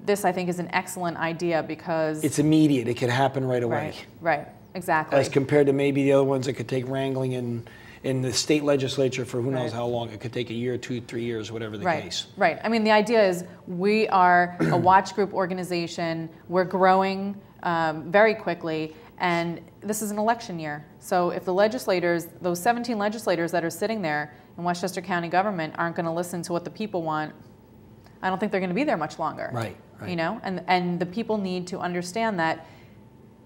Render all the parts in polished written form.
This, I think, is an excellent idea because it's immediate. It could happen right away. Right, exactly. As compared to maybe the other ones that could take wrangling in the state legislature for who knows how long. It could take a year, 2, 3 years, whatever the case. Right. I mean, the idea is we are a watch group organization. We're growing very quickly, and this is an election year. So if the legislators, those 17 legislators that are sitting there in Westchester County government aren't going to listen to what the people want, I don't think they're going to be there much longer. Right. You know, and the people need to understand that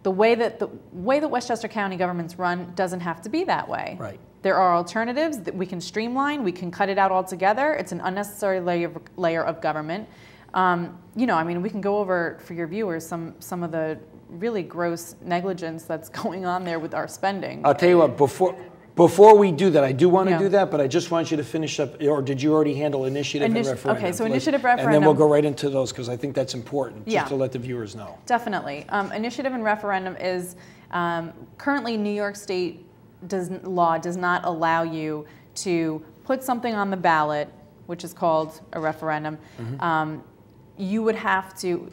the way that Westchester County government's run doesn't have to be that way. Right. There are alternatives that we can streamline. We can cut it out altogether. It's an unnecessary layer of government. You know, I mean, we can go over for your viewers some of the really gross negligence that's going on there with our spending. I'll tell you what, before we do that, I do want to do that, but I just want you to finish up, or did you already handle initiative and referendum? Okay, so initiative referendum. And then we'll go right into those because I think that's important, just to let the viewers know. Definitely. Initiative and referendum is currently New York State law does not allow you to put something on the ballot, which is called a referendum. You would have to,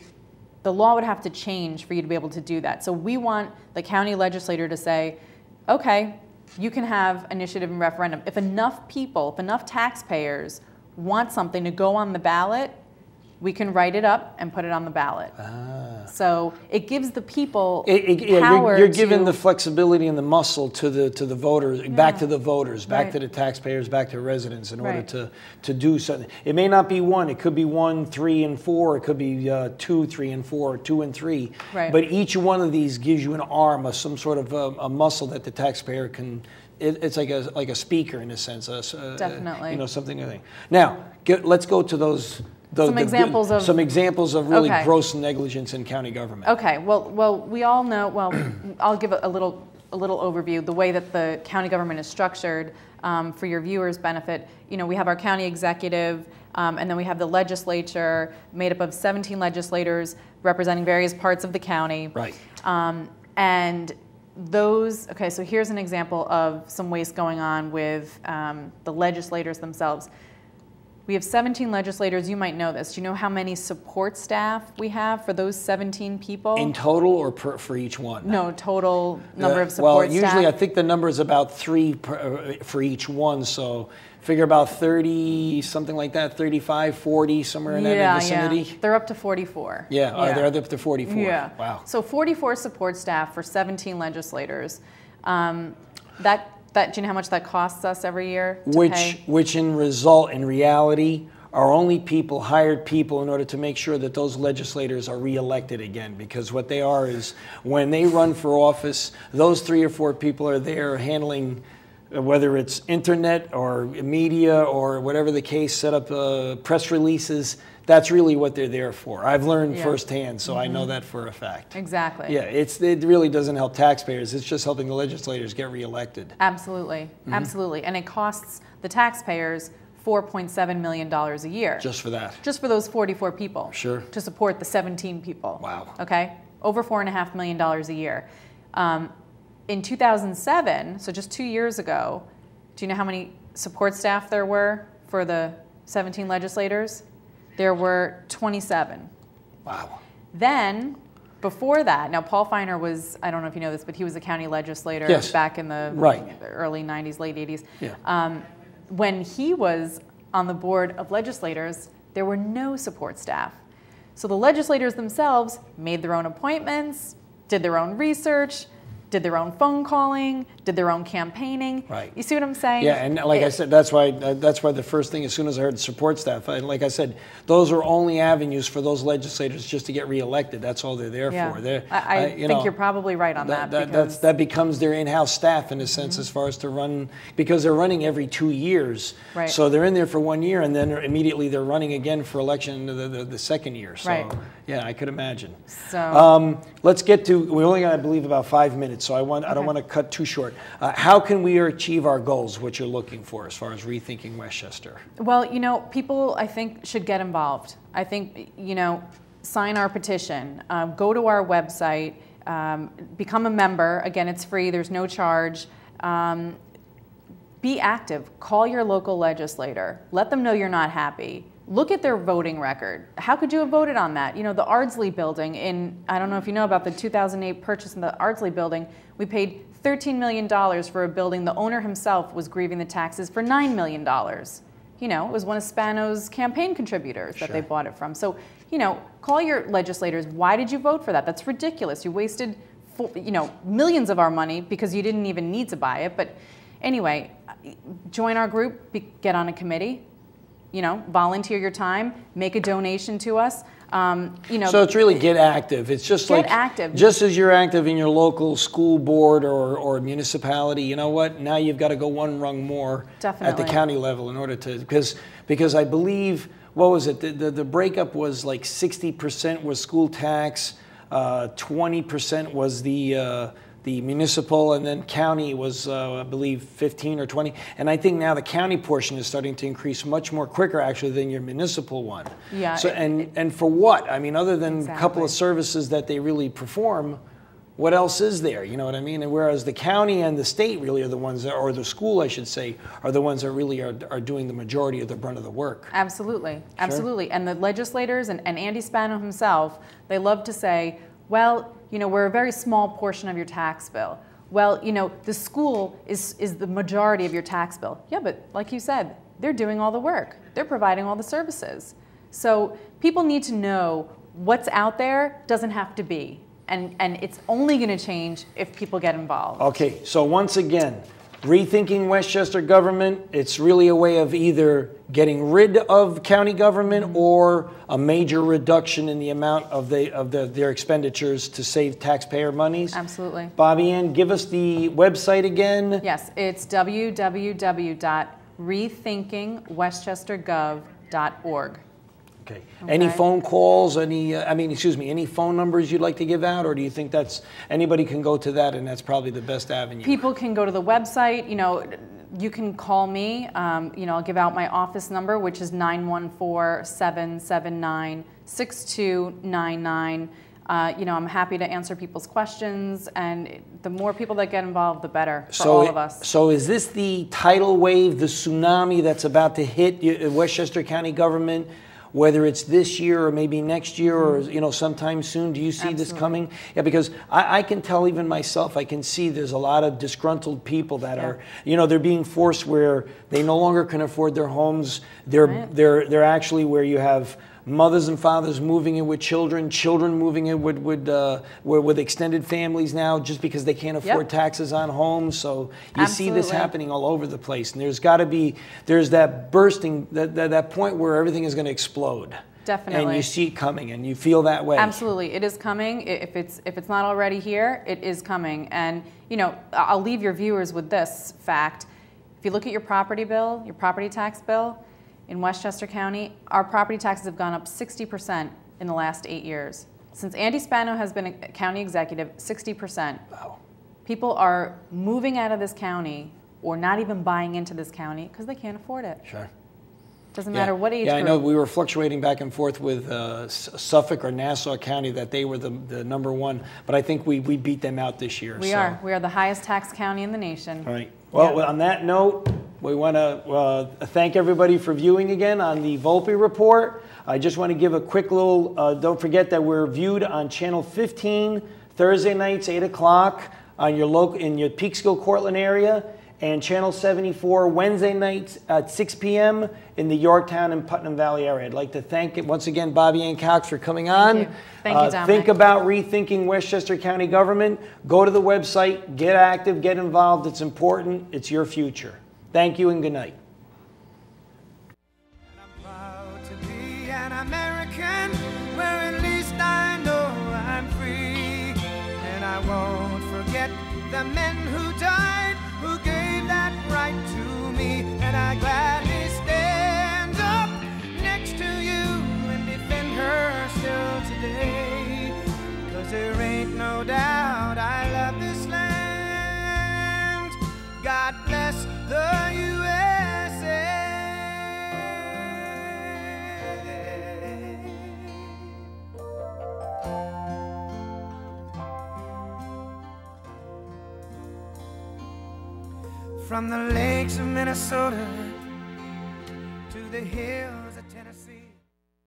the law would have to change for you to be able to do that. So we want the county legislator to say, okay, you can have initiative and referendum. If enough people, if enough taxpayers want something to go on the ballot, we can write it up and put it on the ballot. So it gives the people power. You're giving the flexibility and the muscle to the voters, back to the voters, back to the taxpayers, back to residents in order to do something. It may not be one. It could be 1, 3, and 4. It could be 2, 3, and 4, 2 and 3. But each one of these gives you an arm, or some sort of a muscle that the taxpayer can. It's like a speaker in a sense. Definitely. You know, something. Now, let's go to those. Some examples of really gross negligence in county government. Okay. Well, we all know. Well, I'll give a little overview. The way that the county government is structured, for your viewers' benefit. You know, we have our county executive, and then we have the legislature, made up of 17 legislators representing various parts of the county. Right. And those. Okay. So here's an example of some waste going on with the legislators themselves. We have 17 legislators. You might know this. Do you know how many support staff we have for those 17 people? In total, or for each one? No, total number of support staff. Well, usually I think the number is about 3 for each one. So figure about 30, something like that, 35, 40, somewhere in that vicinity. Yeah, they're up to 44. They're up to 44. Yeah. Wow. So 44 support staff for 17 legislators. Do you know how much that costs us every year to pay? Which in reality are only hired people in order to make sure that those legislators are reelected again. Because what they are is, when they run for office, those 3 or 4 people are there handling, whether it's internet or media or whatever the case, set up press releases. That's really what they're there for. I've learned firsthand, so I know that for a fact. Exactly. Yeah, it really doesn't help taxpayers. It's just helping the legislators get reelected. Absolutely, absolutely. And it costs the taxpayers $4.7 million a year. Just for that? Just for those 44 people. Sure. To support the 17 people. Wow. Okay? Over $4.5 million a year. In 2007, so just 2 years ago, do you know how many support staff there were for the 17 legislators? There were 27. Wow. Then, before that, now Paul Feiner was, I don't know if you know this, but he was a county legislator back in the early 90s, late 80s. Yeah. When he was on the board of legislators, there were no support staff. So the legislators themselves made their own appointments, did their own research, did their own phone calling, did their own campaigning. Right. You see what I'm saying? Yeah, and like I said, that's why the first thing, as soon as I heard support staff, like I said, those are only avenues for those legislators just to get reelected. That's all they're there for. I think you're probably right on that. That becomes their in-house staff in a sense, as far as to run, because they're running every 2 years. Right. So they're in there for 1 year, and then immediately they're running again for election the second year. So yeah, I could imagine. So let's get to. We only got, I believe, about 5 minutes, so I don't want to cut too short. How can we achieve our goals, what you're looking for as far as rethinking Westchester? Well, you know, people, I think, should get involved. I think, you know, sign our petition, go to our website, become a member. Again, it's free, there's no charge. Be active, call your local legislator, let them know you're not happy. look at their voting record. How could you have voted on that? You know, the Ardsley building I don't know if you know about the 2008 purchase in the Ardsley building, we paid $13 million for a building. The owner himself was grieving the taxes for $9 million. You know, it was one of Spano's campaign contributors that they bought it from. So, you know, call your legislators. Why did you vote for that? That's ridiculous. You wasted, you know, millions of our money because you didn't even need to buy it. But anyway, join our group, get on a committee, you know, volunteer your time, make a donation to us. You know, so it's really get active. It's just like active. Just as you're active in your local school board or municipality, you know what? Now you've got to go one rung more at the county level in order to, because I believe, what was it? The breakup was like 60% was school tax, 20% was the municipal, and then county was, I believe, 15 or 20. And I think now the county portion is starting to increase much more quicker, actually, than your municipal one. Yeah. So, and for what? I mean, other than a couple of services that they really perform, what else is there? You know what I mean? And whereas the county and the state really are the ones that, or the school, I should say, are the ones that really are doing the majority of the brunt of the work. Absolutely. Absolutely. And the legislators and Andy Spano himself, they love to say, well, you know, we're a very small portion of your tax bill. Well, you know, the school is the majority of your tax bill. Yeah, but like you said, they're doing all the work. They're providing all the services. So people need to know what's out there doesn't have to be. And it's only going to change if people get involved. Okay, so once again, rethinking Westchester government, it's really a way of either getting rid of county government or a major reduction in the amount of their expenditures to save taxpayer monies. Absolutely. Bobbie Anne, give us the website again. Yes, it's www.rethinkingwestchestergov.org. Okay. Any phone calls, any phone numbers you'd like to give out, or do you think that's, anybody can go to that and that's probably the best avenue? People can go to the website, you know, you can call me, you know, I'll give out my office number, which is 914-779-6299. You know, I'm happy to answer people's questions, and the more people that get involved, the better for all of us. So is this the tidal wave, the tsunami that's about to hit Westchester County government? Whether it's this year or maybe next year or, you know, sometime soon, do you see this coming? Yeah, because I can tell even myself, I can see there's a lot of disgruntled people that are, you know, they're being forced where they no longer can afford their homes. They're actually where you have mothers and fathers moving in with children, children moving in with extended families now just because they can't afford taxes on homes. So you see this happening all over the place. And there's got to be, there's that bursting, that point where everything is going to explode. Definitely. And you see it coming and you feel that way. Absolutely. It is coming. If it's not already here, it is coming. And, you know, I'll leave your viewers with this fact. If you look at your property bill, your property tax bill, in Westchester County, our property taxes have gone up 60% in the last 8 years. Since Andy Spano has been a county executive, 60%. Wow. People are moving out of this county or not even buying into this county because they can't afford it. Sure. Doesn't matter what age group. I know we were fluctuating back and forth with Suffolk or Nassau County that they were the number one, but I think we beat them out this year. We are. We are the highest tax county in the nation. All right. Well, on that note, we want to thank everybody for viewing again on the Volpe Report. I just want to give a quick little, don't forget that we're viewed on Channel 15, Thursday nights, 8 o'clock, on in your Peekskill, Cortland area, and Channel 74, Wednesday nights at 6 p.m. in the Yorktown and Putnam Valley area. I'd like to thank, once again, Bobbie Anne Cox for coming on. Thank you. Thank you, Domenic. Think about rethinking Westchester County government. Go to the website, get active, get involved. It's important. It's your future. Thank you and good night. I'm proud to be an American, where at least I know I'm free. And I won't forget the men who died, who gave that right to me. And I gladly stand up next to you and defend her still today. 'Cause there ain't no doubt I love this land. God bless the USA. From the lakes of Minnesota to the hills